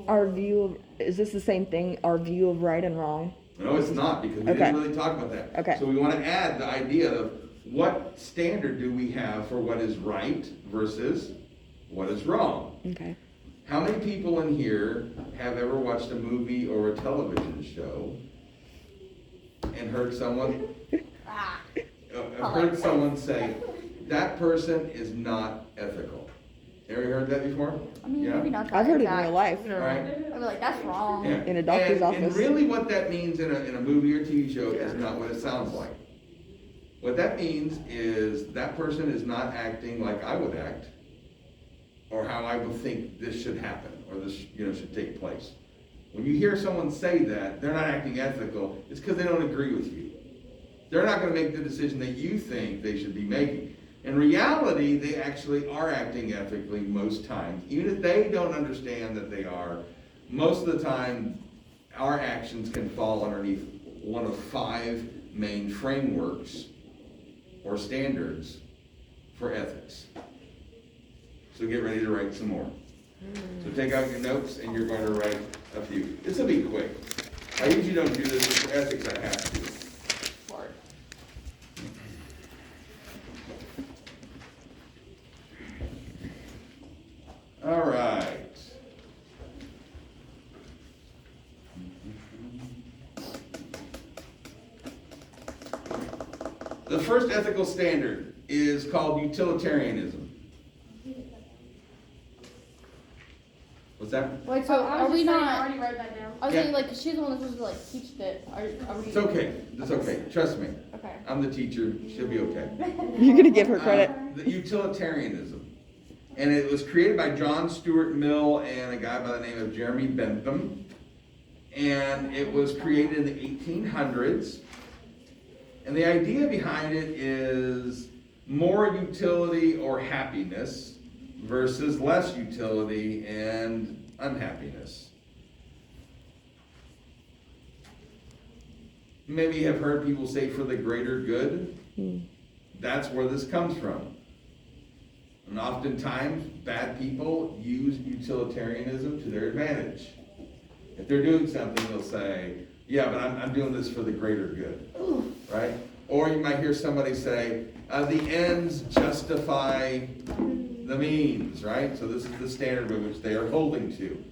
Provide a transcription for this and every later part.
our view of, is this the same thing, our view of right and wrong? No, it's not, because we Okay. didn't really talk about that. Okay. So we want to add the idea of what standard do we have for what is right versus what is wrong. Okay. How many people in here have ever watched a movie or a television show and heard someone say, that person is not ethical? Ever heard that before? I mean, Yeah? maybe not. I've heard it in real life. Right? I'd be like, that's wrong. Yeah. In a doctor's And office. really what that means in a movie or TV show is not what it sounds like. What that means is that person is not acting like I would act, or how I would think this should happen, or this, should take place. When you hear someone say that, they're not acting ethical, it's because they don't agree with you. They're not gonna make the decision that you think they should be making. In reality, they actually are acting ethically most times. Even if they don't understand that they are, most of the time, our actions can fall underneath one of 5 main frameworks or standards for ethics. So get ready to write some more. So take out your notes and you're going to write a few. This will be quick. I usually don't do this, but for ethics I have to. All right. The first ethical standard is called utilitarianism. What's that? Wait, so I are was we just saying, I not? already wrote that down. I was Yeah. saying, like, 'cause she's the one that's supposed to, like, teach it. Are we? It's okay. It's okay. Trust me. Okay. I'm the teacher. She'll be okay. You're gonna give her credit. The utilitarianism. And it was created by John Stuart Mill and a guy by the name of Jeremy Bentham. And it was created in the 1800s. And the idea behind it is more utility or happiness versus less utility and unhappiness. Maybe you have heard people say for the greater good. That's where this comes from. And oftentimes, bad people use utilitarianism to their advantage. If they're doing something, they'll say, yeah, but I'm doing this for the greater good, right? Or you might hear somebody say, the ends justify the means, right? So this is the standard by which they are holding to.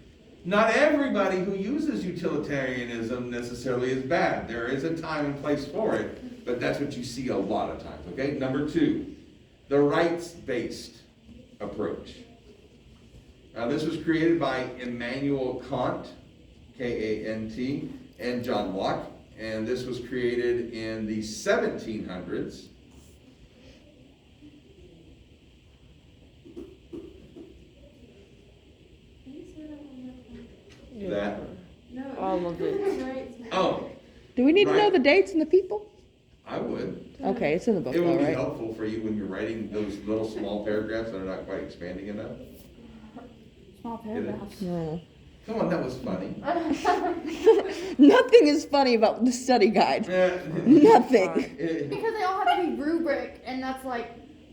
Not everybody who uses utilitarianism necessarily is bad. There is a time and place for it, but that's what you see a lot of times, okay? Number 2, the rights-based approach. Now this was created by Immanuel Kant, K-A-N-T, and John Locke, and this was created in the 1700s. That, No. All of it. Right. oh, Do we need to know Right. the dates and the people? I would. Okay, it's in the book, It though, would be right? helpful for you when you're writing those little small paragraphs that are not quite expanding enough. Small paragraphs. No. Come on, that was funny. Nothing is funny about the study guide. Nothing. Because they all have to be rubric, and that's like.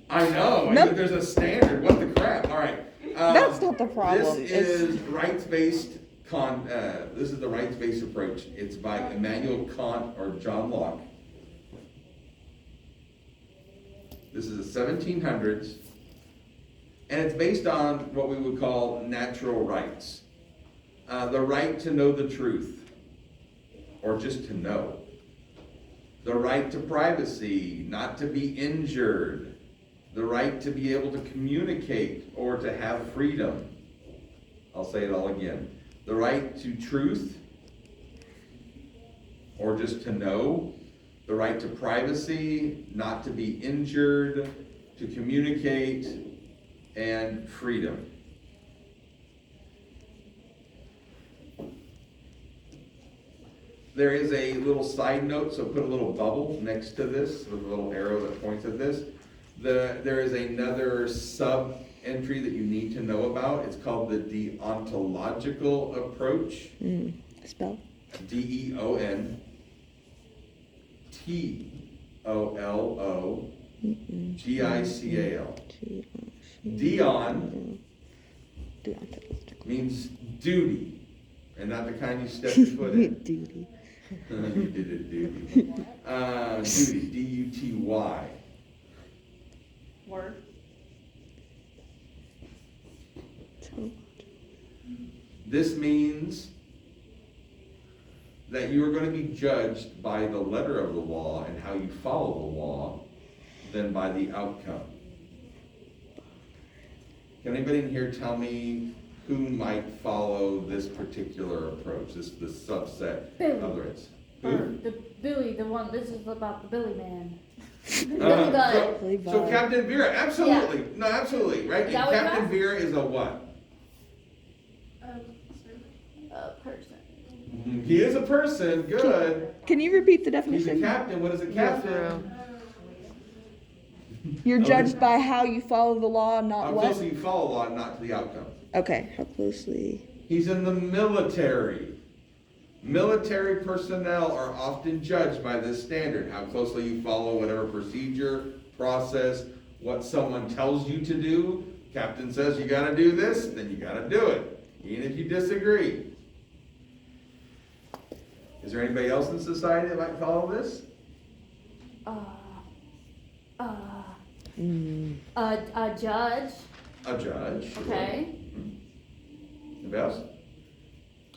I know, Nope. there's a standard, what the crap, all right. That's not the problem. This is rights-based this is the rights-based approach. It's by Immanuel Kant or John Locke. This is the 1700s, and it's based on what we would call natural rights. The right to know the truth, or just to know. The right to privacy, not to be injured. The right to be able to communicate or to have freedom. I'll say it all again. The right to truth, or just to know. The right to privacy, not to be injured, to communicate, and freedom. There is a little side note, so put a little bubble next to this with a little arrow that points at this. There is another sub-entry that you need to know about. It's called the deontological approach. Spell? DEONTOLOGICAL. Deon means duty, and not the kind you step your foot in. Duty. You did it, duty. Duty, D-U-T-Y. Word. This means that you are going to be judged by the letter of the law and how you follow the law than by the outcome. Can anybody in here tell me who might follow this particular approach, this subset Billy. of rights? Or Who? the Billy, the one, this is about the Billy man. Billy Uh, Budd. Billy so Budd. Captain Vera, absolutely. No, absolutely, right? Is that what you Captain asked? Vera is a what? A person. He is a person, good. Can you repeat the He's a definition? captain, what is a captain? You're Okay. judged by how you follow the law, not How what? closely you follow law, not to the outcome. Okay, how closely? He's in the military. Military personnel are often judged by this standard, how closely you follow whatever procedure, process, what someone tells you to do. Captain says you gotta do this, then you gotta do it, even if you disagree. Is there anybody else in society that might follow this? A judge. A judge. Sure. Okay. Anybody else?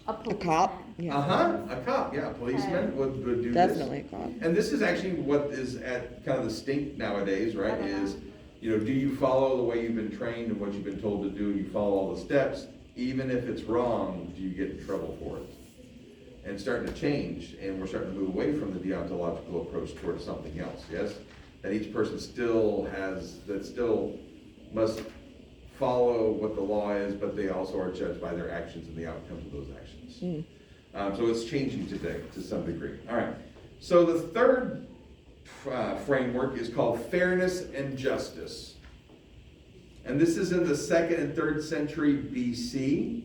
A A policeman. cop? Yeah. A cop, yeah, a policeman Okay. would do this. Definitely a cop. And this is actually what is at kind of the stink nowadays, right? Is, do you follow the way you've been trained and what you've been told to do? You follow all the steps, even if it's wrong, do you get in trouble for it? And it's starting to change, and we're starting to move away from the deontological approach towards something else, yes? That each person still must follow what the law is, but they also are judged by their actions and the outcomes of those actions. So it's changing today to some degree. All right. So the third framework is called fairness and justice. And this is in the 2nd and 3rd century BC.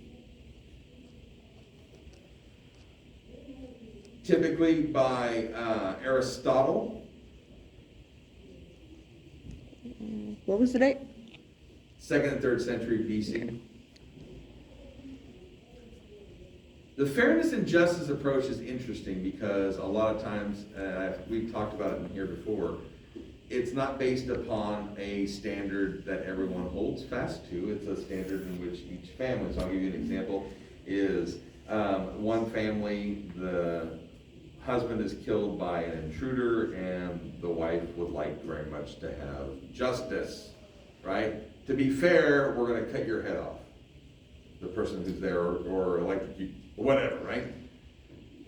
Typically by Aristotle. What was the date? 2nd and 3rd century BC. The fairness and justice approach is interesting because a lot of times, we've talked about it in here before, it's not based upon a standard that everyone holds fast to. It's a standard in which each family, so I'll give you an example, is one family, the husband is killed by an intruder and the wife would like very much to have justice, right? To be fair, we're gonna cut your head off. The person who's there or electrocute, whatever, right?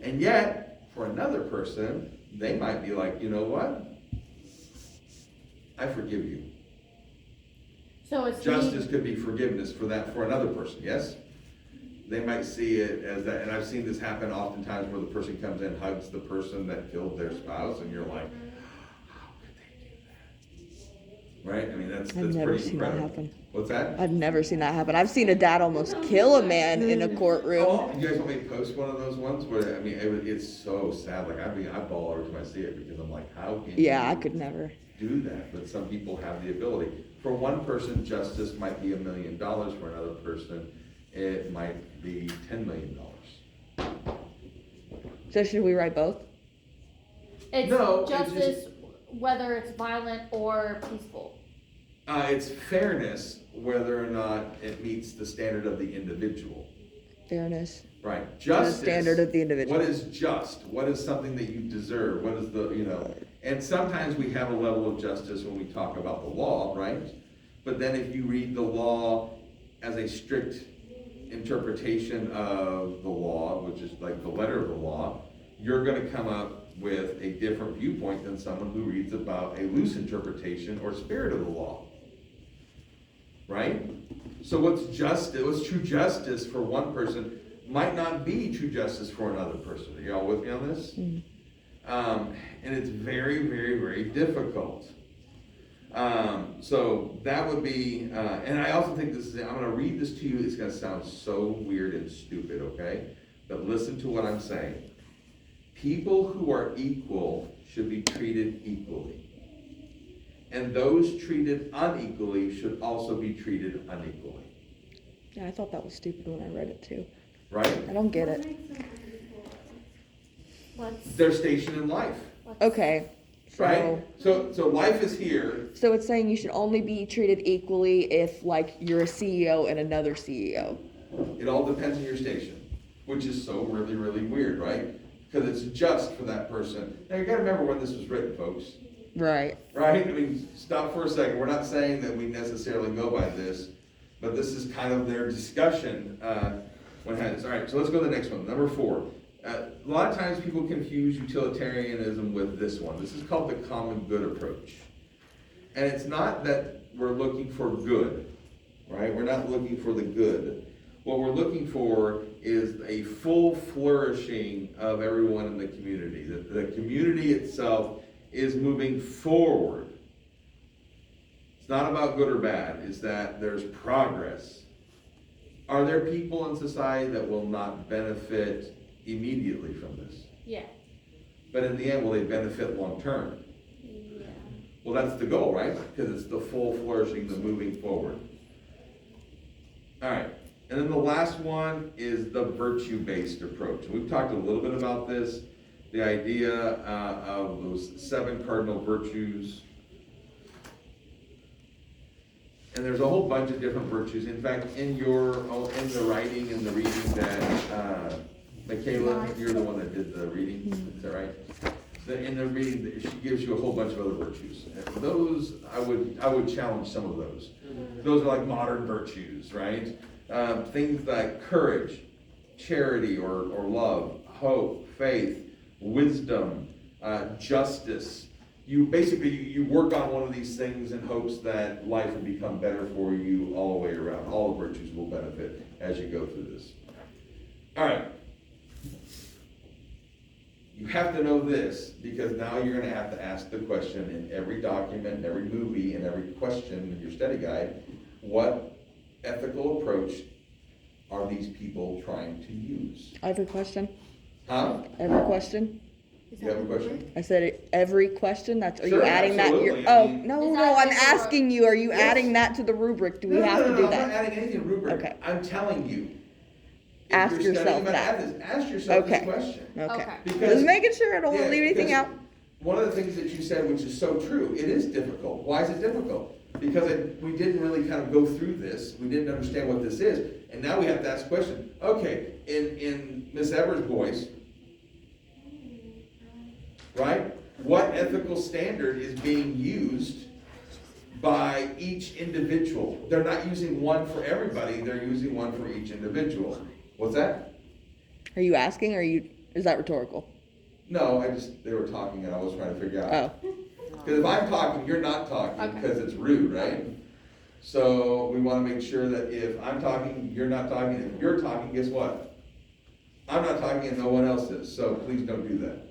And yet, for another person, they might be like, you know what? I forgive you. So it's Justice could be forgiveness for another person, yes? They might see it as that, and I've seen this happen oftentimes where the person comes in, hugs the person that killed their spouse, and you're like, how could they do that? Right? I mean, that's I've never pretty seen that incredible. happen. What's that? I've never seen that happen. I've seen a dad almost kill a man in a courtroom. Oh, you guys want me to post one of those ones where, I mean, it's so sad, like, I bawl every time I see it, because I'm like, how can Yeah, I you could never. do that? But some people have the ability. For one person, justice might be $1 million. For another person, it might be $10 million. So should we write both? It's No, it justice, whether it's violent or peaceful. It's fairness, whether or not it meets the standard of the individual. Fairness. Right, justice. The standard of the individual. What is just? What is something that you deserve? What is and sometimes we have a level of justice when we talk about the law, right? But then if you read the law as a strict interpretation of the law, which is like the letter of the law, you're gonna come up with a different viewpoint than someone who reads about a loose interpretation or spirit of the law. Right? So what's true justice for one person might not be true justice for another person. Are y'all with me on this? And it's very, very, very difficult. So that would be, and I also think I'm going to read this to you. It's going to sound so weird and stupid, okay? But listen to what I'm saying. People who are equal should be treated equally. And those treated unequally should also be treated unequally. Yeah, I thought that was stupid when I read it too. right? I don't get it. What's, Their station in life, what's Okay. right? So life is here. So it's saying you should only be treated equally if like you're a CEO and another CEO. It all depends on your station, which is so really, really weird, right? Because it's just for that person. Now, you gotta remember when this was written, folks, Right. right? I mean, stop for a second. We're not saying that we necessarily go by this, but this is kind of their discussion, when it has, all right, so let's go to the next one, number 4. A lot of times people confuse utilitarianism with this one. This is called the common good approach. And it's not that we're looking for good, right? We're not looking for the good. What we're looking for is a full flourishing of everyone in the community. The community itself is moving forward. It's not about good or bad, it's that there's progress. Are there people in society that will not benefit immediately from this? yeah, But in the end, will they benefit long term? yeah. Well, that's the goal, right? Because it's the full flourishing, the moving forward. All right, and then the last one is the virtue-based approach. We've talked a little bit about this, the idea of those 7 cardinal virtues. And there's a whole bunch of different virtues. In fact, in the writing and the reading that, Michaela, you're the one that did the reading, is that right? In the reading, she gives you a whole bunch of other virtues. And those, I would challenge some of those. Those are like modern virtues, right? Things like courage, charity or love, hope, faith, wisdom, justice. You work on one of these things in hopes that life will become better for you all the way around. All the virtues will benefit as you go through this. All right. You have to know this, because now you're going to have to ask the question in every document, every movie, and every question in your study guide: what ethical approach are these people trying to use? Every question. Huh? Every question. You have a question? I said it, every question. That's are Sure, you adding that? absolutely. Oh I mean- no, Is no. that I'm like a- asking you. Are you Yes. adding that to the rubric? Do we have to do I'm not that? adding anything to rubric. Okay. I'm telling you. If Ask you're yourself studying about that. ethics, ask yourself Okay. this question. Okay. Okay. Because- Just making sure I don't want Yeah, to leave anything because out. One of the things that you said, which is so true, it is difficult. Why is it difficult? Because we didn't really kind of go through this. We didn't understand what this is. And now we have to ask the question, okay, in Miss Evers' voice, right? What ethical standard is being used by each individual? They're not using one for everybody, they're using one for each individual. What's that? Are you asking? Or is that rhetorical? No, they were talking and I was trying to figure out. Oh. Because if I'm talking, you're not talking, Okay. because it's rude, right? So we want to make sure that if I'm talking, you're not talking. If you're talking, guess what? I'm not talking and no one else is, so please don't do that.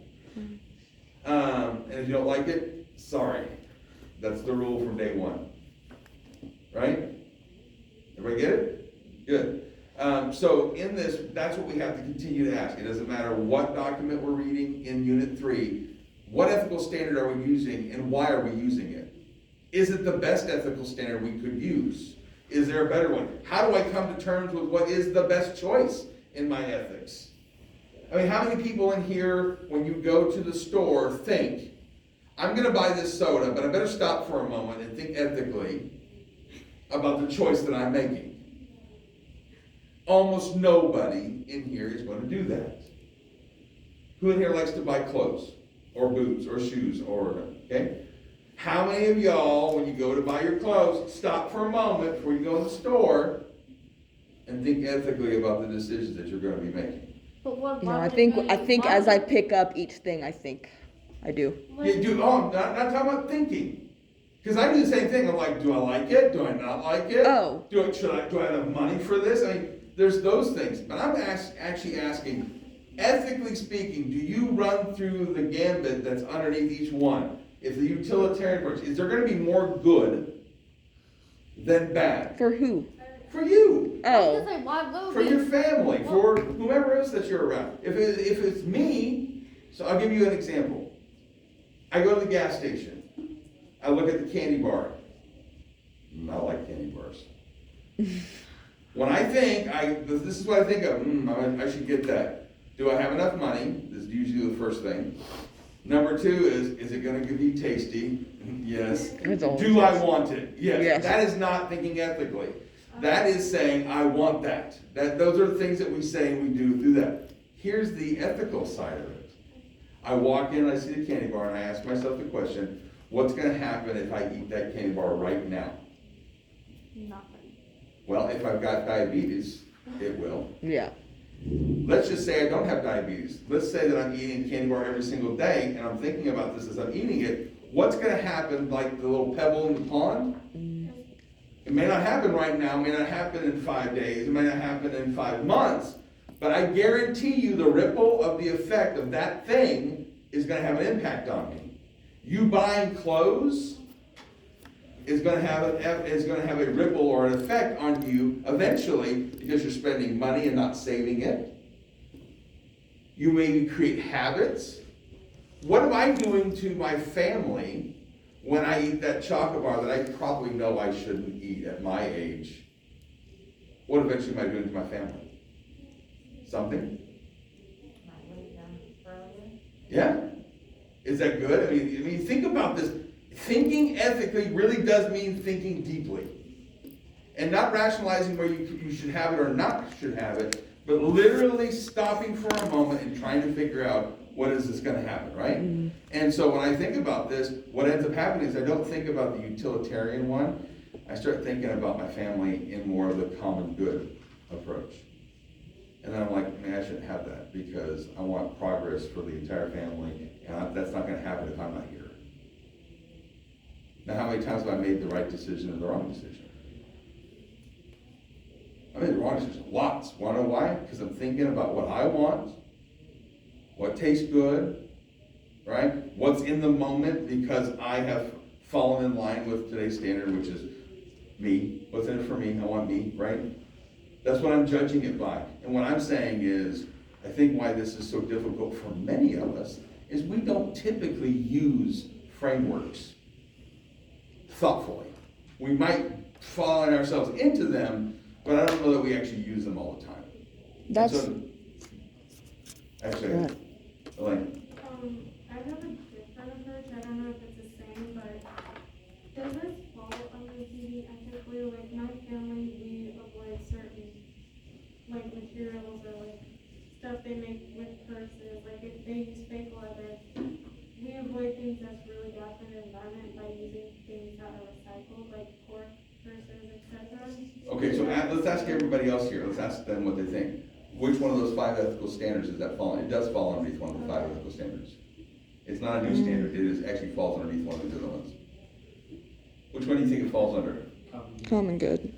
And if you don't like it, sorry. That's the rule from day one. Right? Everybody get it? Good. So in this, that's what we have to continue to ask. It doesn't matter what document we're reading in Unit 3, what ethical standard are we using and why are we using it? Is it the best ethical standard we could use? Is there a better one? How do I come to terms with what is the best choice in my ethics? I mean, how many people in here, when you go to the store, think, I'm going to buy this soda, but I better stop for a moment and think ethically about the choice that I'm making? Almost nobody in here is going to do that. Who in here likes to buy clothes or boots or shoes okay? How many of y'all, when you go to buy your clothes, stop for a moment before you go in the store and think ethically about the decisions that you're going to be making? But what? No, why I would it think be- why as would I it- pick up each thing, I think I do. what- Yeah, dude, I'm not talking about thinking. Because I do the same thing. I'm like, do I like it? Do I not like it? Oh. Do I have money for this? I mean, there's those things. But I'm actually asking, ethically speaking, do you run through the gambit that's underneath each one? If the utilitarian approach, is there going to be more good than bad? For who? For you. I was Oh. gonna say, why would For we? your family, for whomever else that you're around. If it's me, so I'll give you an example. I go to the gas station. I look at the candy bar. I like candy bars. When I think, this is what I think of, I should get that. Do I have enough money? This is usually the first thing. Number two is it gonna be tasty? Yes. It's always Do I yes. want it? Yes. Yes. That is not thinking ethically. That is saying, I want that. Those are the things that we say and we do through that. Here's the ethical side of it. I walk in, I see the candy bar, and I ask myself the question, what's gonna happen if I eat that candy bar right now? Nothing. Well, if I've got diabetes, it will. Yeah. Let's just say I don't have diabetes. Let's say that I'm eating a candy bar every single day, and I'm thinking about this as I'm eating it. What's gonna happen, like the little pebble in the pond? It may not happen right now, it may not happen in 5 days, it may not happen in 5 months, but I guarantee you the ripple of the effect of that thing is gonna have an impact on me. You buying clothes is gonna have a ripple or an effect on you eventually because you're spending money and not saving it. You maybe create habits. What am I doing to my family when I eat that chocolate bar that I probably know I shouldn't eat at my age? What eventually am I doing to my family? Something? Yeah? Is that good? I mean, think about this. Thinking ethically really does mean thinking deeply. And not rationalizing where you should have it or not should have it, but literally stopping for a moment and trying to figure out what is this going to happen, right? Mm-hmm. And so when I think about this, what ends up happening is I don't think about the utilitarian one. I start thinking about my family in more of the common good approach. And then I'm like, man, I shouldn't have that because I want progress for the entire family, and that's not going to happen if I'm not here. Now, how many times have I made the right decision and the wrong decision? I made the wrong decision lots. Want to know why? Because I'm thinking about what I want, what tastes good, right? What's in the moment because I have fallen in line with today's standard, which is me. What's in it for me? I want me, right? That's what I'm judging it by. And what I'm saying is, I think why this is so difficult for many of us is we don't typically use frameworks thoughtfully. We might fall in ourselves into them, but I don't know that we actually use them all the time. That's actually, Elaine. I have a different approach. I don't know if it's the same, but does this fall under eating ethically? Like my family, we avoid certain like materials or like stuff they make with purses. Like if they use fake leather, we avoid things that's really bad for the environment by using things that are recycled, like cork purses, etc. Okay, so let's ask everybody else here. Let's ask them what they think. Which one of those 5 ethical standards does that fall in? It does fall underneath one of the 5 ethical standards. It's not a new standard. It actually falls underneath one of the other ones. Which one do you think it falls under? common good.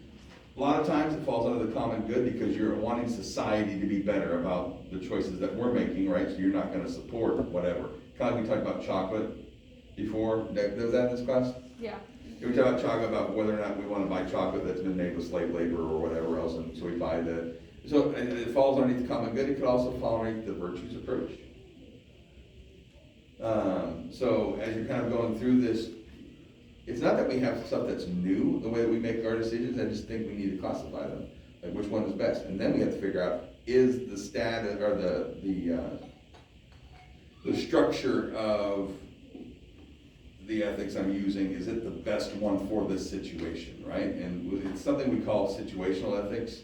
A lot of times it falls under the common good because you're wanting society to be better about the choices that we're making, right? So you're not going to support whatever. Kind of like we talked about chocolate before. Was that in this class? Yeah. We talked about chocolate, about whether or not we want to buy chocolate that's been made with slave labor or whatever else, and so we buy the. So it falls underneath the common good. It could also fall underneath the virtues approach. So as you're kind of going through this, it's not that we have stuff that's new, the way that we make our decisions. I just think we need to classify them, like which one is best, and then we have to figure out is the status or the structure of the ethics I'm using, is it the best one for this situation, right? And it's something we call situational ethics.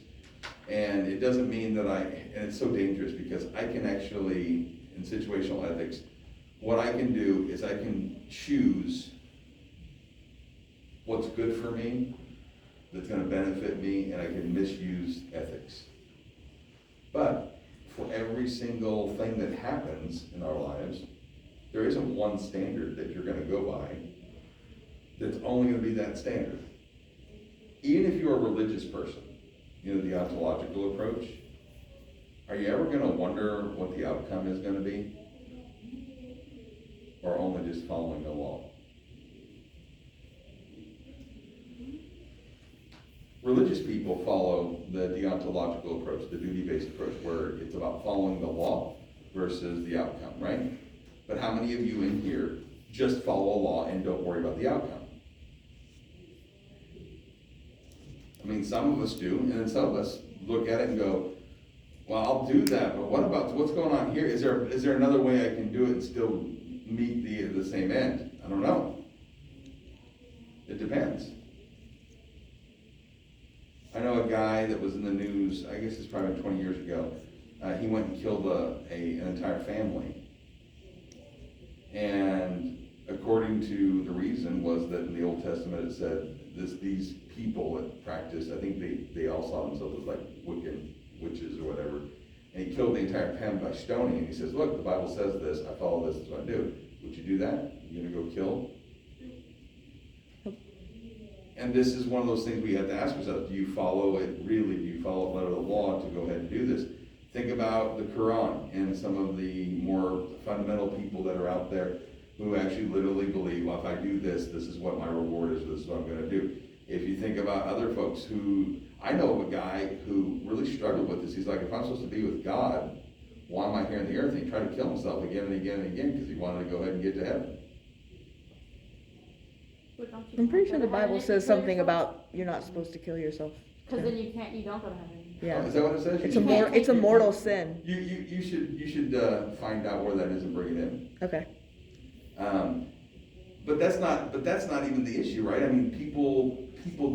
And it doesn't mean that and it's so dangerous because I can actually, in situational ethics, what I can do is I can choose what's good for me, that's gonna benefit me, and I can misuse ethics. But for every single thing that happens in our lives, there isn't one standard that you're gonna go by that's only gonna be that standard. Even if you're a religious person, you know, the ontological approach, are you ever gonna wonder what the outcome is gonna be? Or only just following the law? Religious people follow the deontological approach, the duty-based approach, where it's about following the law versus the outcome, right? But how many of you in here just follow a law and don't worry about the outcome? I mean, some of us do, and then some of us look at it and go, well, I'll do that, but what about, what's going on here? Is there another way I can do it and still meet the same end? I don't know. It depends. I know a guy that was in the news, I guess it's probably 20 years ago. He went and killed an entire family. And according to the reason was that in the Old Testament it said these people that practiced, I think they all saw themselves as like wicked witches or whatever. And he killed the entire family by stoning. And he says, look, the Bible says this, I follow this, is what I do. Would you do that? You gonna go kill? And this is one of those things we have to ask ourselves, do you follow it really? Do you follow the letter of the law to go ahead and do this? Think about the Quran and some of the more fundamental people that are out there who actually literally believe, well, if I do this, this is what my reward is, this is what I'm gonna do. If you think about other folks who, I know of a guy who really struggled with this. He's like, if I'm supposed to be with God, why am I here on the earth? And he tried to kill himself again and again and again because he wanted to go ahead and get to heaven. But don't you I'm pretty sure go the to heaven Bible if you says kill something yourself? about you're not supposed to kill yourself. Cause then you don't go to heaven. Yeah. Oh, is that what it says? It's You a should- it's a mortal sin. You should find out where that is and bring it in. Okay. But that's not even the issue, right? I mean, people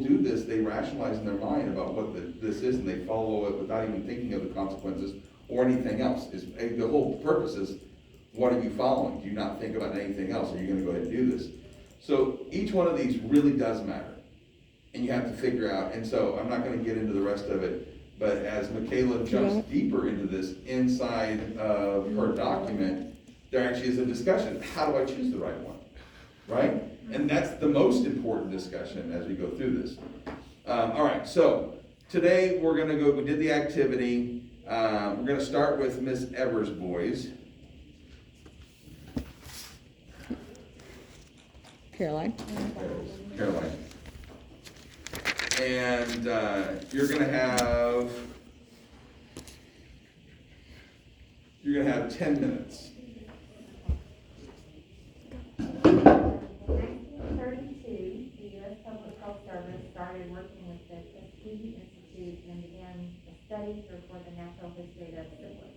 do this, they rationalize in their mind about what this is, and they follow it without even thinking of the consequences or anything else. The whole purpose is, what are you following? Do you not think about anything else? Are you gonna go ahead and do this? So each one of these really does matter, and you have to figure out, and so I'm not gonna get into the rest of it, but as Michaela jumps deeper into this, inside of her document, there actually is a discussion, how do I choose the right one? Right? And that's the most important discussion as we go through this. All right, so today we did the activity. We're gonna start with Miss Evers' boys. Caroline. Caroline. And you're gonna have 10 minutes. 1932, the U.S. Public Health Service started working with the Tuskegee Institute and began a study for the natural history of syphilis,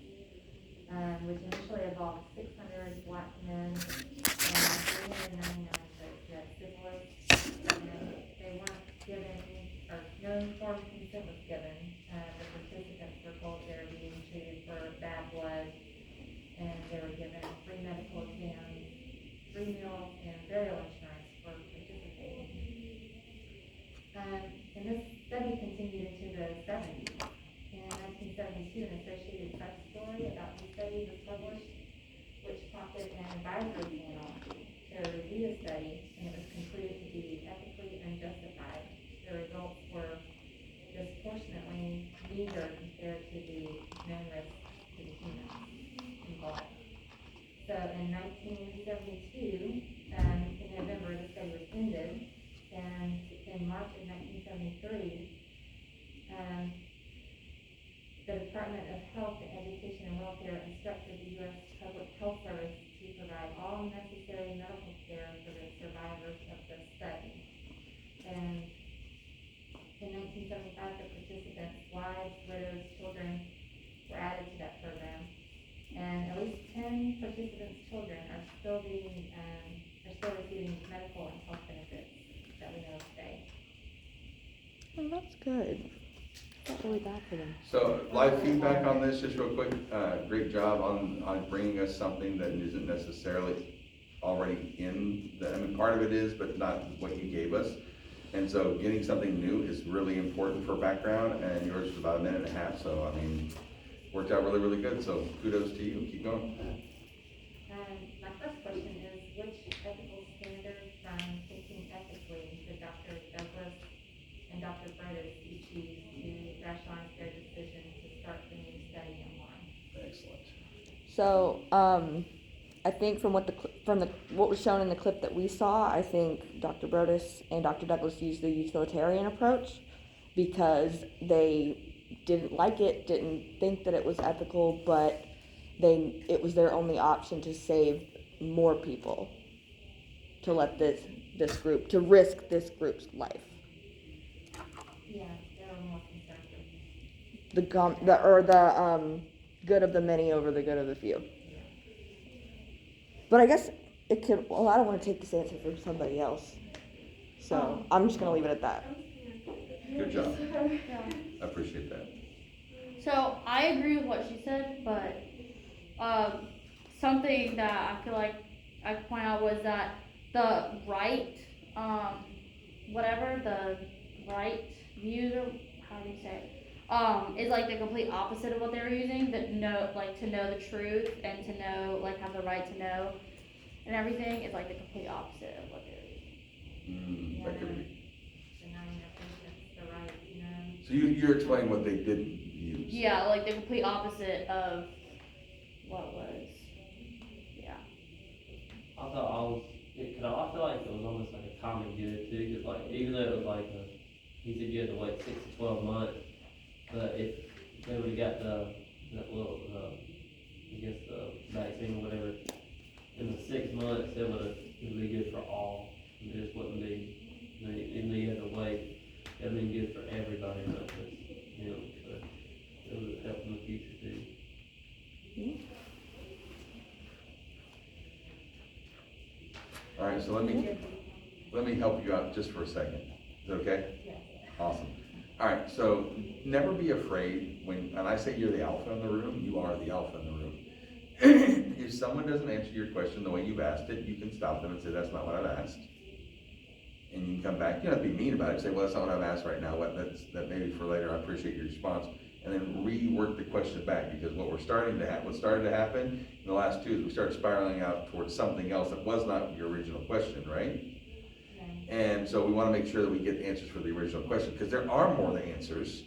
which initially involved 600 black men and 399 folks who had syphilis. And they weren't given, or no informed consent was given. The participants were told they were being treated for bad blood, and they were given free medical exams, free meals, and burial insurance for participating. And this study continued into the 70s. In 1972, an Associated Press story about the study was published, which prompted an advisory panel to review the study, and it was concluded to be ethically unjustified. The results were disproportionately meager compared to the known risk to the humans involved. So in 1972, in November, the study was ended, and in March of 1973, the Department of Health and Education and Welfare instructed the U.S. Public Health Service to provide all necessary medical care for the survivors of the study. And in 1975, the participants' wives, widows, children were added to that program. And at least 10 participants' children are still receiving medical and health benefits that we know today. Oh, that's good. That's really bad for them. So live feedback on this, just real quick. Great job on bringing us something that isn't necessarily already in the, I mean, part of it is, but not what you gave us. And so getting something new is really important for background, and yours was about 1.5 minutes, so I mean, worked out really, really good. So kudos to you, keep going. My first question is, which ethical standards from thinking ethically did Dr. Douglas and Dr. Broaddus choose to rationalize their decision to start the new study and why? Excellent. So, I think from what what was shown in the clip that we saw, I think Dr. Broaddus and Dr. Douglas used the utilitarian approach because they didn't like it, didn't think that it was ethical, but it was their only option to save more people, to let to risk this group's life. Yeah. good of the many over the good of the few. But I guess it could, well, I don't wanna take this answer from somebody else. So, I'm just gonna leave it at that. Good job. Yeah. I appreciate that. So I agree with what she said, but something that I feel like I could point out was that the right, whatever the right views or how do you say it, is like the complete opposite of what they were using. That know, like to know the truth and to know, like have the right to know, and everything is like the complete opposite of what they were using. That could be. Denying their patients the right, you know. So you're explaining what they didn't use. Yeah, like the complete opposite of what was. Yeah. I thought I feel like it was almost like a common good too, cause like, even though it was like he said you had to wait 6 to 12 months, but if they would've got that little, I guess the vaccine or whatever, in the 6 months, it would've be good for all, it just wouldn't be, even though you had to wait, it'd be good for everybody, not just, you know, so it would help in the future too. All right, so let me help you out just for a second. Is that okay? Yes. Awesome. All right, so never be afraid when I say you're the alpha in the room, you are the alpha in the room. If someone doesn't answer your question the way you've asked it, you can stop them and say, that's not what I've asked. And you can come back, you don't have to be mean about it, say, well, that's not what I've asked right now, that maybe for later, I appreciate your response. And then rework the question back, because what started to happen in the last two is we started spiraling out towards something else that was not your original question, right? And so we wanna make sure that we get the answers for the original question, because there are more than answers.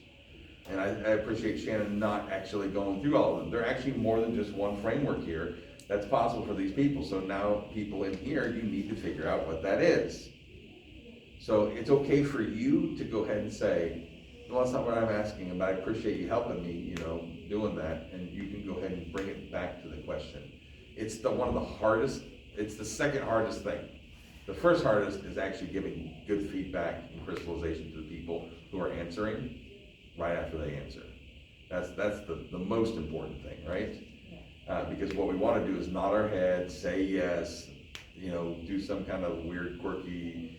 And I appreciate Shannon not actually going through all of them. There are actually more than just one framework here that's possible for these people. So now people in here, you need to figure out what that is. So it's okay for you to go ahead and say, well, that's not what I'm asking, but I appreciate you helping me, you know, doing that, and you can go ahead and bring it back to the question. It's one of the hardest, it's the second hardest thing. The first hardest is actually giving good feedback and crystallization to the people who are answering right after they answer. That's the most important thing, right? Because what we wanna do is nod our head, say yes, you know, do some kind of weird, quirky,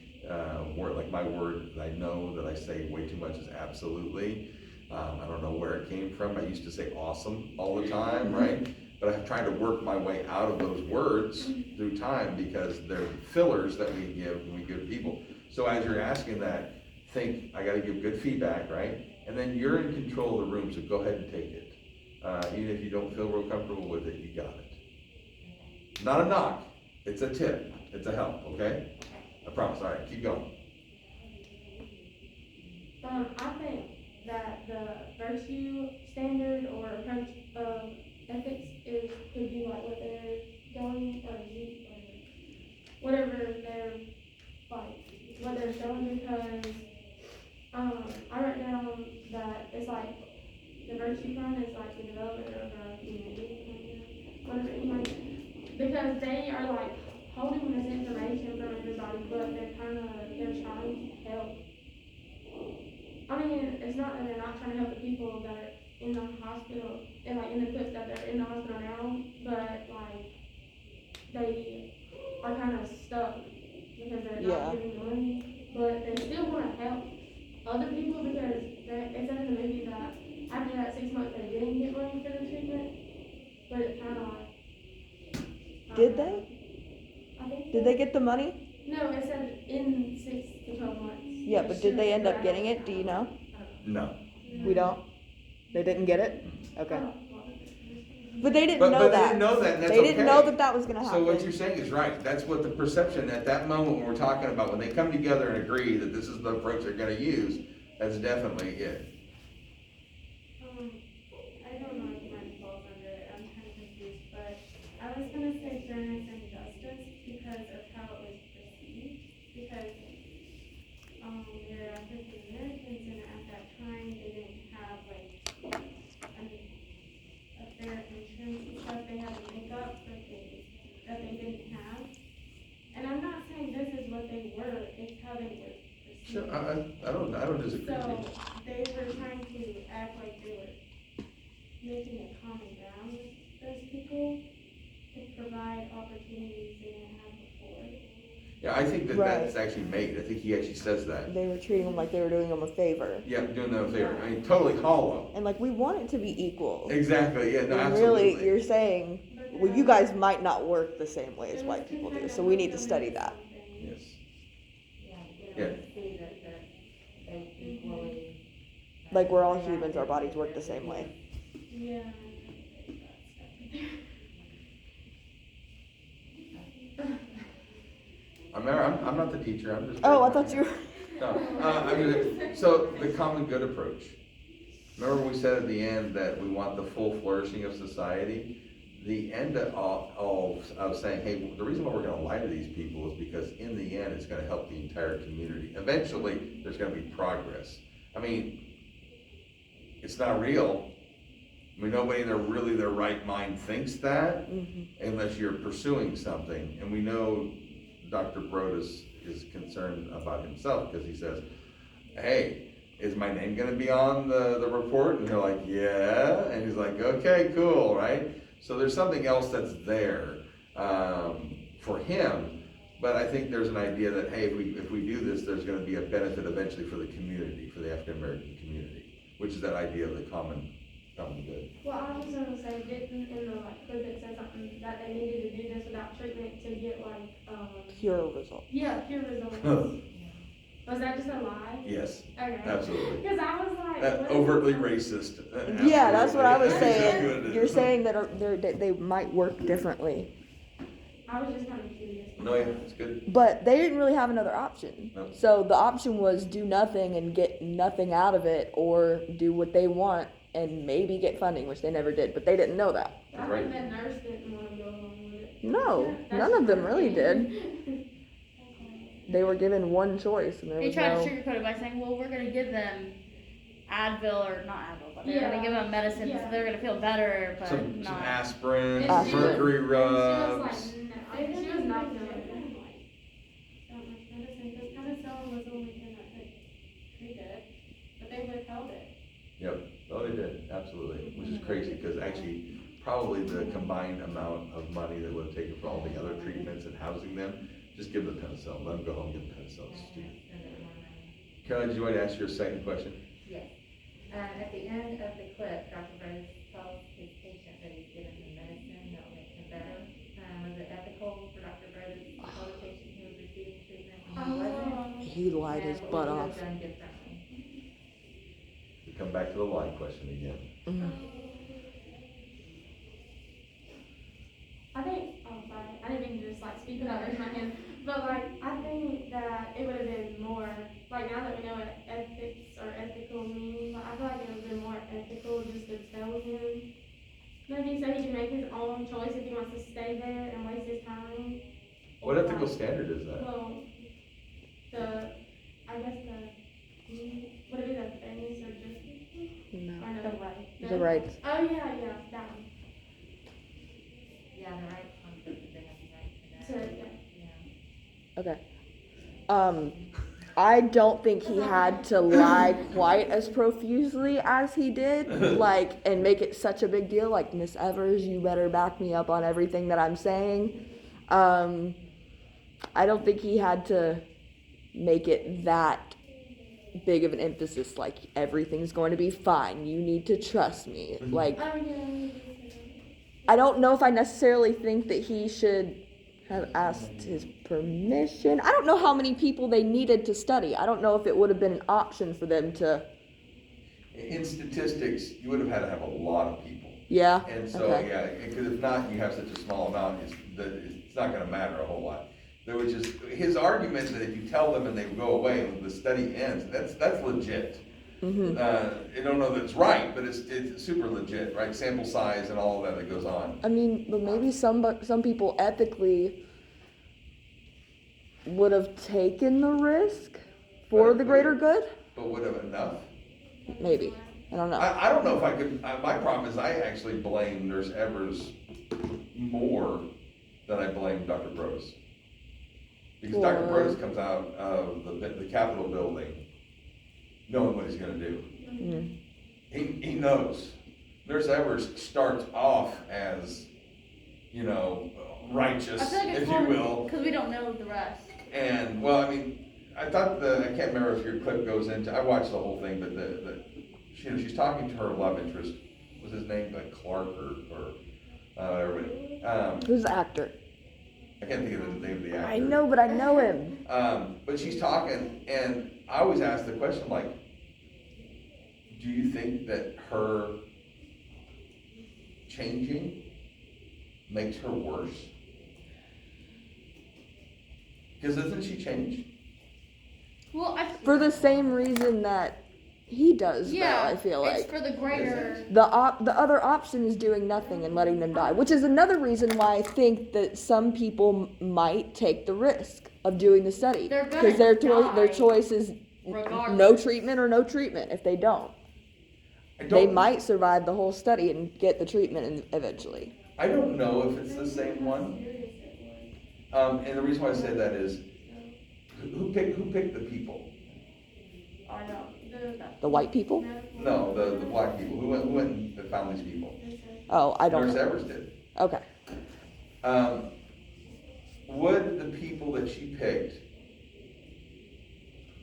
word, like my word that I know that I say way too much is absolutely. I don't know where it came from. I used to say awesome all the time, right? But I'm trying to work my way out of those words through time, because they're fillers that we give when we give people. So as you're asking that, think, I gotta give good feedback, right? And then you're in control of the room, so go ahead and take it. Even if you don't feel real comfortable with it, you got it. Not a knock, it's a tip, it's a help, okay? I promise. All right, keep going. I think that the virtue standard or approach of ethics could be like what they're going or whatever they're like, what they're showing, because I wrote down that it's like the virtue front is like the development of a community, whatever, anyway, because they are like holding this information from everybody, but they're trying to help. I mean, it's not that they're not trying to help the people that are in the hospital, and like in the clips that they're in the hospital now, but like, they are kind of stuck because they're not giving money, but they still wanna help other people, because it said in the movie that after that 6 months they didn't get money for the treatment, but it's kinda like. Did they? I think Did they get the money? No, it said in 6 to 12 months. Yeah, but did they end up getting it? Do you know? No. We don't? They didn't get it? Okay. Oh, But they didn't But know they that. didn't know that, and that's They didn't know okay. that was gonna So what you're happen. saying is right. That's what the perception at that moment when we're talking about, when they come together and agree that this is the approach they're gonna use, that's definitely it. I don't know if mine falls under it, I'm kind of confused, but I was gonna say fairness and justice because of how it was perceived, because, they're African Americans, and at that time, they didn't have like, a fair insurance and stuff, they had to make up for things that they didn't have. And I'm not saying this is what they were, it's how they were perceived. Sure, I don't disagree with So, you. they were trying to act like they were people to provide opportunities they didn't have before. Yeah, I think that Right. that's actually made, I think he actually says that. They were treating them like they were doing them a favor. Yeah, doing them a favor, I mean, totally hollow. And like, we want it to be equal. Exactly, yeah, no, And absolutely. really, you're saying, well, you guys might not work the same way as white people do, so we need to study that. Yes. Yeah, Yeah. to see that they equally. Like, we're all humans, our bodies work the same way. Yeah. I'm not the teacher, I'm just. Oh, I thought you were. No, so the common good approach. Remember we said at the end that we want the full flourishing of society? The end of saying, hey, the reason why we're gonna lie to these people is because in the end, it's gonna help the entire community. Eventually, there's gonna be progress. I mean, it's not real. I mean, nobody in their right mind thinks that unless you're pursuing something. And we know Dr. Brodus is concerned about himself because he says, hey, is my name gonna be on the report? And they're like, yeah. And he's like, okay, cool, right? So there's something else that's there for him. But I think there's an idea that, hey, if we do this, there's gonna be a benefit eventually for the community, for the African American community, which is that idea of the common good. Well, I was gonna say, didn't in the like clip it said something that they needed to do this without treatment to get like Cure result. yeah, pure results. Was that just a lie? Yes, Okay. absolutely. Because I was like, what is Overtly that? racist. Yeah, that's what I was Absolutely. That's saying. what it You're is. saying that they might work differently. I was just kind of curious. No, yeah, it's good. But they didn't really have another option. No. So the option was do nothing and get nothing out of it, or do what they want and maybe get funding, which they never did, but they didn't know that. I think that nurse didn't want to go along with it. No, That's none of them my really opinion. did. They were given one choice and there They was tried to no. sugarcoat it by saying, well, we're gonna give them Advil, or not Advil, but they're Yeah. gonna give them medicine, so Yeah. they're gonna feel better, but Some not. aspirin, And some she was- mercury and rubs. She was like, no, she was not feeling it. That much medicine, because penicillin was only gonna treat it, but they withheld it. Yep, oh, they did, absolutely, which is crazy, because actually, probably the combined amount of money that would have taken for all the other treatments and housing them, just give them the penicillin, let them go home and get the penicillin. It's stupid. Caroline, did you want to ask your second question? Yes. At the end of the clip, Dr. Rose tells his patient that he's given him medicine that will make him better. Was it ethical for Dr. Rose to tell the patient he was receiving treatment when he wasn't? He lied his And butt what would off. you have done differently? We come back to the lie question again. I think, oh, sorry, I didn't mean to just like speak without raising my hand, but like, I think that it would have been more, like now that we know what ethics or ethical means, like, I feel like it would have been more ethical just to tell him, maybe so he can make his own choice if he wants to stay there and waste his time. What or, ethical like, standard is that? Well, I guess would it be the fairness or justice? No. Or no? The right. The rights. Oh, yeah, that one. Yeah, the right concept, they have the right So, to know. yeah. Okay. I don't think he had to lie quite as profusely as he did, like, and make it such a big deal, like, Miss Evers, you better back me up on everything that I'm saying. I don't think he had to make it that big of an emphasis, like, everything's going to be fine, you need to trust me. Like, Oh, yeah. I don't know if I necessarily think that he should have asked his permission. I don't know how many people they needed to study. I don't know if it would have been an option for them to, In statistics, you would have had to have a lot of people. yeah, And so, okay. yeah, because if not, you have such a small amount, it's not gonna matter a whole lot. There was just, his argument that if you tell them and they go away and the study ends, that's legit. I don't know that it's right, but it's super legit, right? Sample size and all of that goes on. I mean, but maybe some people ethically would have taken the risk for the greater good. But would have enough? Maybe. I don't know. I don't know if I could, my problem is I actually blame Nurse Evers more than I blame Dr. Brodus. Because Dr. Why? Brodus comes out of the Capitol building knowing what he's gonna do. He knows. Nurse Evers starts off as you know, righteous, I feel like it's if you hard will. because we don't know the rest. And, well, I mean, I thought I can't remember if your clip goes into, I watched the whole thing, but she's talking to her love interest, was his name like Clark or Who's the actor? I can't think of the name of the actor. I know, but I know him. But she's talking, and I always ask the question, like, do you think that her changing makes her worse? Because doesn't she change? Well, For the same reason that he does, yeah, though, I feel it's like. for the greater. The other option is doing nothing and letting them die, which is another reason why I think that some people might take the risk of doing the study. They're gonna Because their die choice is regardless. no treatment or no treatment if they don't. They might survive the whole study and get the treatment eventually. I don't know if it's the same one. And the reason why I say that is, who picked the people? I know. The white people? No, the black people. Who went and found these people? Oh, I don't Nurse know. Evers did. Okay. Would the people that she picked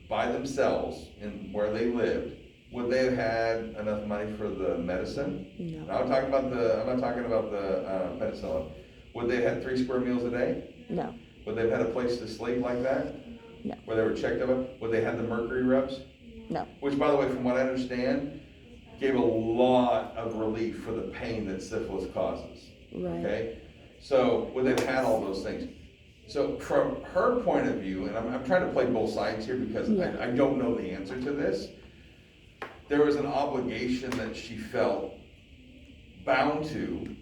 by themselves in where they lived, would they have had enough money for the medicine? No. I'm not talking about the penicillin. Would they have had 3 square meals a day? No. Would they have had a place to sleep like that? No. Where they were checked up? Would they have the mercury rubs? No. Which, by the way, from what I understand, gave a lot of relief for the pain that syphilis causes. Right. Okay? So, would they have had all those things? So, from her point of view, and I'm trying to play both sides here because Yeah. I don't know the answer to this, there was an obligation that she felt bound to.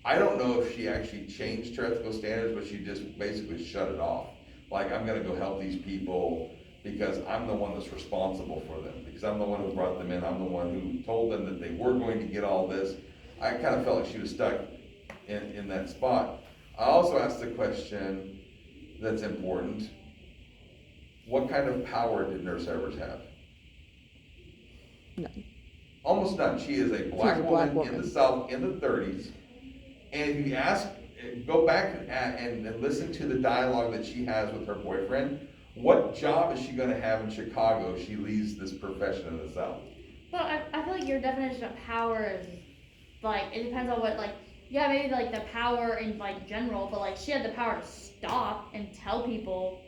I don't know if she actually changed her ethical standards, but she just basically shut it off. Like, I'm gonna go help these people because I'm the one that's responsible for them, because I'm the one who brought them in, I'm the one who told them that they were going to get all this. I kind of felt like she was stuck in that spot. I also asked the question that's important: what kind of power did Nurse Evers have? None. Almost none. She is a black She's a black woman in woman. the South in the 30s. And if you ask, go back and listen to the dialogue that she has with her boyfriend, what job is she going to have in Chicago if she leaves this profession in the South? But I feel like your definition of power is, like, it depends on what, like, yeah, maybe, like, the power in, like, general, but, like, she had the power to stop and tell people.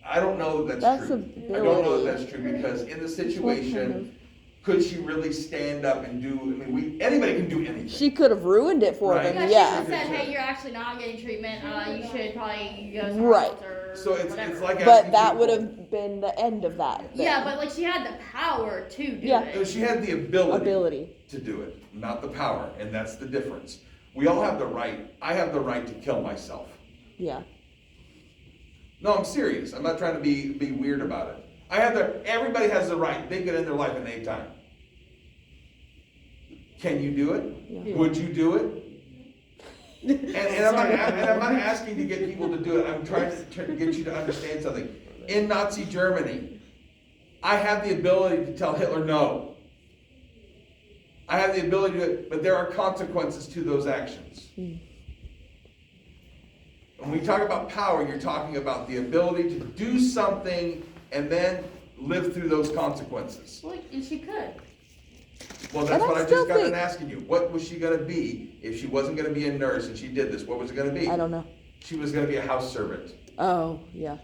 I don't know that That's true. I don't know ability. that that's true because in the What kind situation, could she really stand up and do, I mean, anybody can do anything. She could have ruined it for Right. them, Yeah, yeah. she said, hey, you're actually not getting treatment, you should probably go somewhere Right. else or So it's whatever. like But asking that people- would have been the end of that. then. Yeah, but, like, she had the power to do Yeah. it. She had the ability Ability. to do it, not the power, and that's the difference. We all have the right, I have the right to kill myself. Yeah. No, I'm serious. I'm not trying to be weird about it. Everybody has the right. They get in their life at any time. Can you do it? Yeah. Would you do it? And I'm not asking to get people to do it. I'm trying to get you to understand something. In Nazi Germany, I had the ability to tell Hitler no. I have the ability to do it, but there are consequences to those actions. When we talk about power, you're talking about the ability to do something and then live through those consequences. Well, and she could. Well, that's And what I I still just got done think- asking you. What was she gonna be if she wasn't gonna be a nurse and she did this? What was it gonna be? I don't know. She was gonna be a house servant. Oh, yeah.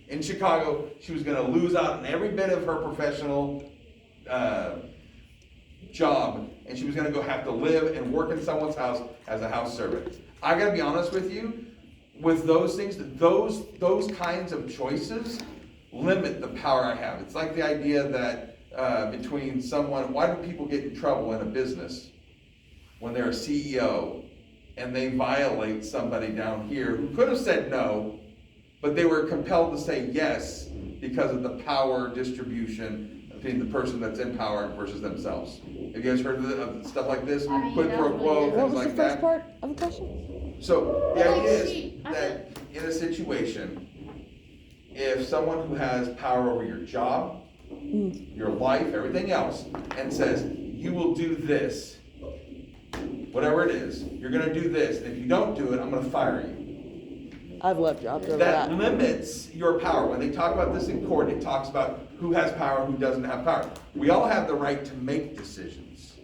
In Chicago, she was gonna lose out on every bit of her professional job, and she was gonna go have to live and work in someone's house as a house servant. I gotta be honest with you, with those things, those kinds of choices limit the power I have. It's like the idea that between someone, why do people get in trouble in a business when they're a CEO and they violate somebody down here who could have said no, but they were compelled to say yes because of the power distribution between the person that's in power versus themselves. Have you guys heard of stuff like this? I mean, Quid pro that's quo, what it is. What things was the like first that. part of the question? So the Well, like, idea is I that in a situation, if someone who has power over your job, your life, everything else, and says, you will do this, whatever it is, you're gonna do this, and if you don't do it, I'm gonna fire you. I've left jobs over That that. limits your power. When they talk about this in court, it talks about who has power, who doesn't have power. We all have the right to make decisions.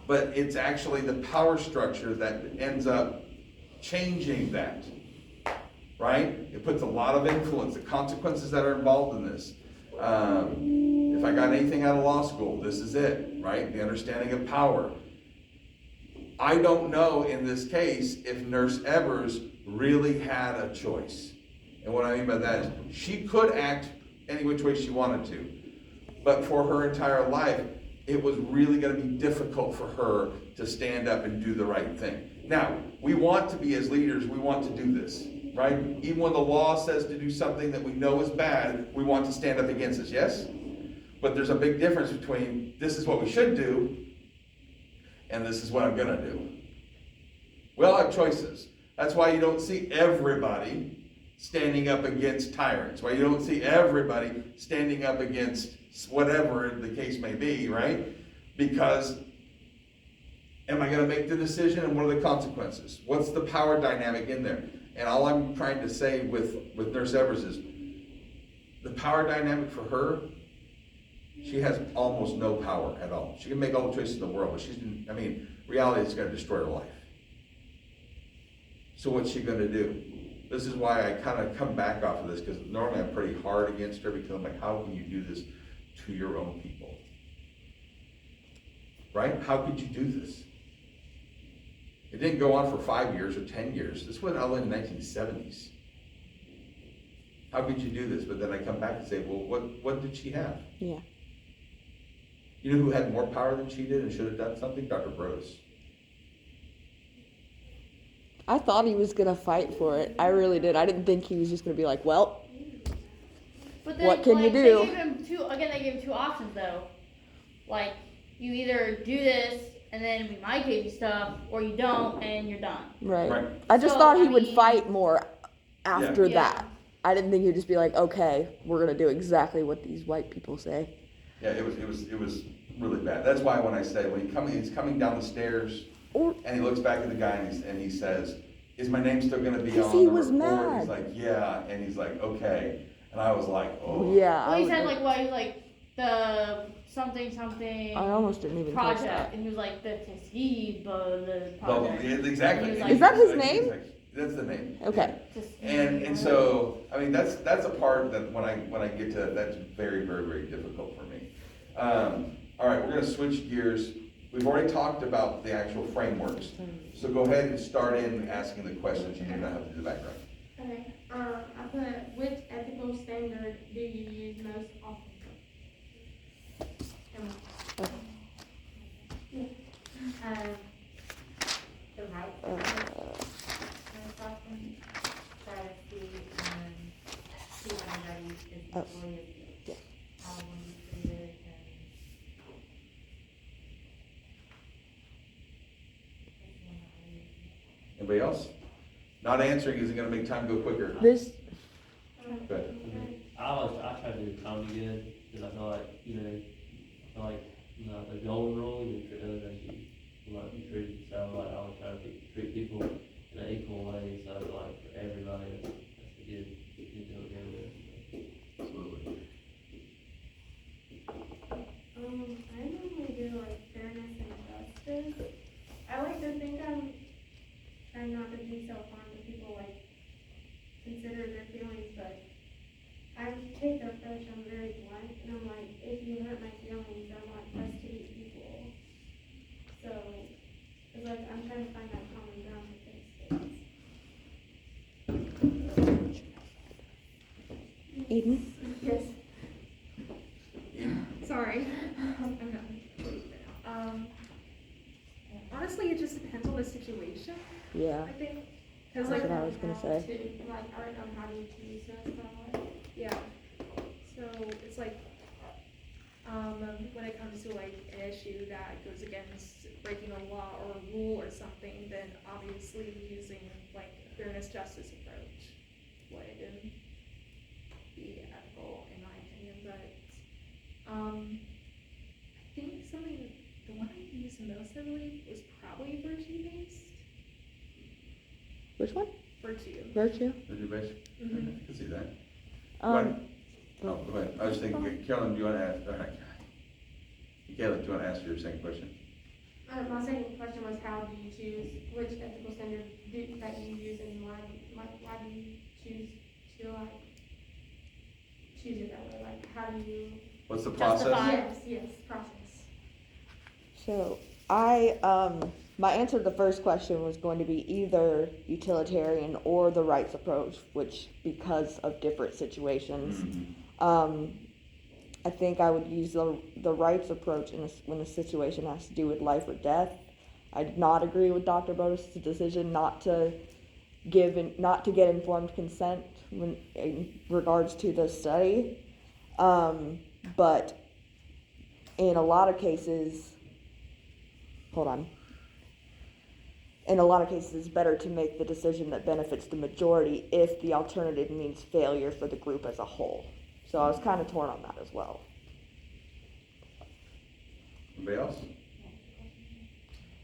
But it's actually the power structure that ends up changing that. Right? It puts a lot of influence, the consequences that are involved in this. If I got anything out of law school, this is it, right? The understanding of power. I don't know in this case if Nurse Evers really had a choice. And what I mean by that is she could act any which way she wanted to. But for her entire life, it was really going to be difficult for her to stand up and do the right thing. Now, we want to be, as leaders, we want to do this, right? Even when the law says to do something that we know is bad, we want to stand up against it, yes? But there's a big difference between this is what we should do and this is what I'm going to do. We all have choices. That's why you don't see everybody standing up against tyrants, why you don't see everybody standing up against whatever the case may be, right? Because am I going to make the decision, and what are the consequences? What's the power dynamic in there? And all I'm trying to say with Nurse Evers is the power dynamic for her, she has almost no power at all. She can make all the choices in the world, but reality is going to destroy her life. So what's she going to do? This is why I kind of come back off of this, because normally I'm pretty hard against her, because I'm like, how can you do this to your own people? Right? How could you do this? It didn't go on for 5 years or 10 years. This went out in the 1970s. How could you do this? But then I come back and say, well, what did she have? Yeah. You know who had more power than she did and should have done something? Dr. Brodus. I thought he was gonna fight for it. I really did. I didn't think he was just gonna be like, well, But then, what can you like, do? They gave him two options though. Like, you either do this and then we might give you stuff, or you don't and you're done. right. Right. I just So, thought he I would mean- fight more after Yeah. that. I didn't think he'd just be like, okay, we're gonna do exactly what these white people say. Yeah, it was really bad. That's why when I say, he's coming down the stairs, Or and he looks back at the guy and he says, is my name still gonna be 'Cause on he the was report? mad. He's like, yeah, and he's like, okay. And I was like, oh. yeah, Well, he I said was- like what he was like the something I almost didn't even catch project, that. and he was like the Tuskegee project. Yeah, exactly. And he was like- Is that his Like, name? That's the name. Okay. Tuskegee, And so, I mean, that's a part that when I get to, that's very, very, very difficult for me. All right, we're gonna switch gears. We've already talked about the actual frameworks. So go ahead and start in asking the questions. You do not have to do the background. Okay, I put, which ethical standard do you use most often? The right most often, try to see everybody is equally yeah. as how one is treated and. That's one that I use. Anybody else? Not answering isn't gonna make time go quicker. This, Good. I try to do comedy good, because I feel like, the golden rule, you treat others as you want to be treated, so like, I always try to treat people in an equal way, so like, for everybody, that's a good deal to go with. Absolutely. I normally do like fairness and justice. I like to think I'm trying not to be self-harm to people, like, consider their feelings, but I take the approach, I'm very blunt, and I'm like, if you hurt my feelings, I want us to be equal. So, it's like, I'm trying to find that common ground with those things. Eden. Yes. Sorry. I'm done. Honestly, it just depends on the situation, Yeah. I think. That's Cause like, what I was gonna say. Like, I don't know how to use that. yeah, so it's like, when it comes to like an issue that goes against breaking a law or a rule or something, then obviously using like a fairness justice approach would be ethical in my opinion, but, I think the one I used most heavily was probably Which one? virtue. Virtue? Virtue based? Mhm. I can see that. Um, Oh, go ahead. I was thinking, Carolyn, do you wanna ask, Caleb, do you wanna ask your second question? My second question was, how do you choose which ethical standard that you use, and why do you choose to choose it that way? Like, how do you? What's the Justify. process? Yes, process. So my answer to the first question was going to be either utilitarian or the rights approach, which because of different situations. Mhm. I think I would use the rights approach when a situation has to do with life or death. I did not agree with Dr. Bodas' decision not to get informed consent in regards to the study. But in a lot of cases, it's better to make the decision that benefits the majority if the alternative means failure for the group as a whole. So I was kind of torn on that as well. Anybody else?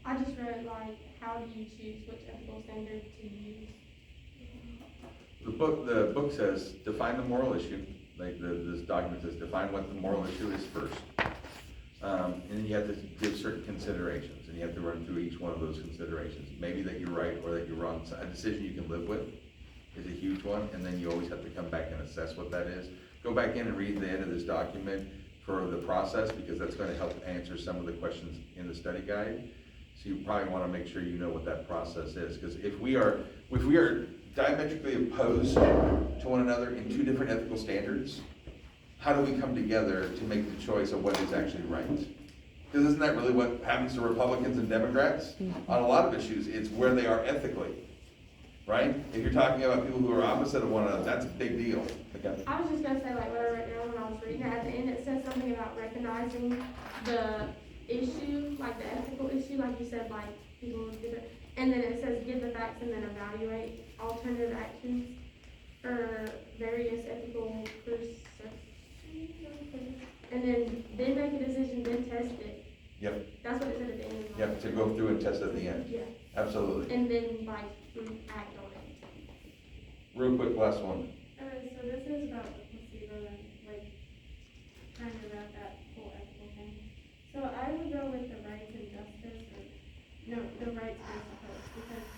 I just read, like, how do you choose which ethical standard to use? The book says, define the moral issue, like this document says, define what the moral issue is first. And then you have to give certain considerations, and you have to run through each one of those considerations. Maybe that you're right or that you're wrong. So a decision you can live with is a huge one, and then you always have to come back and assess what that is. Go back in and read the end of this document for the process, because that's going to help answer some of the questions in the study guide. So you probably want to make sure you know what that process is, because if we are diametrically opposed to one another in two different ethical standards, how do we come together to make the choice of what is actually right? Because isn't that really what happens to Republicans and Democrats on a lot of issues? It's where they are ethically, right? If you're talking about people who are opposite of one another, that's a big deal. Okay. I was just gonna say, like, what I wrote down when I was reading it, at the end, it says something about recognizing the issue, like the ethical issue, like you said, like, people with different, and then it says give the facts and then evaluate alternative actions for various ethical perceptions, and then make a decision, then test it. Yep, That's what it said at the end. yep, to go through and test at the end. Yeah, Absolutely. and then, like, act on it. Real quick, last one. So this is about the placebo and, like, trying to wrap that whole ethical thing. So I would go with the rights and justice, the rights-based approach, because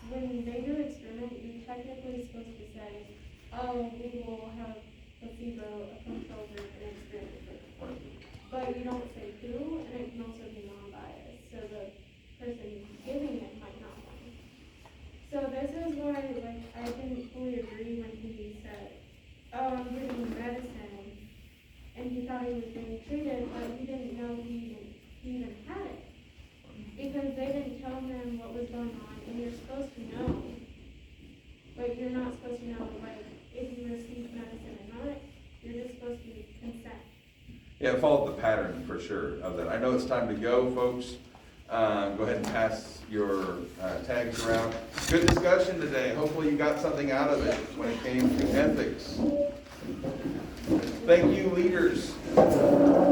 when they do experiment, you're technically supposed to say, oh, we will have placebo, a control group, and experiment group. But you don't say who, and it can also be non-biased, so the person giving it might not know. So this is why, like, I didn't fully agree when he said, oh, I'm giving medicine, and he thought he was being treated, but he didn't know he even had it. Because they didn't tell him what was going on, and you're supposed to know. But you're not supposed to know, like, if you received medicine or not, you're just supposed to consent. Yeah, follow the pattern for sure of that. I know it's time to go, folks. Go ahead and pass your tags around. Good discussion today. Hopefully you got something out of it when it came to ethics. Thank you, leaders.